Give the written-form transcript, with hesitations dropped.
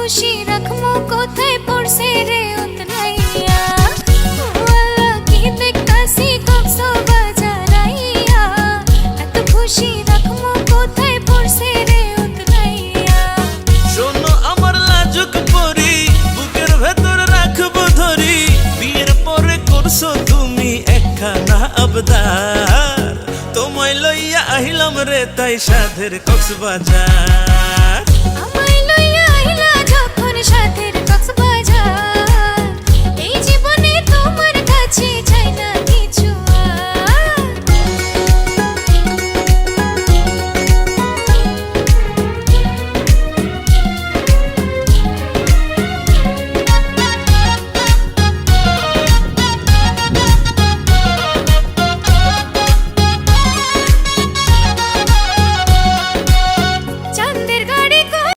খুশি রাখমু কোথায় পড়ছে রে উতরাইয়া ওয়ালা কি দেখতাছি কক্সবাজার আইয়া এত খুশি রাখমু কোথায় পড়ছে রে উতরাইয়া শোনো আমার লাজুক পরি বুকের ভেতর রাখবো ধরি বিয়ের পরে করছো তুমি একখানা আবদার তোমায় লইয়া আহিলাম রে তাই সাধের কক্সবাজার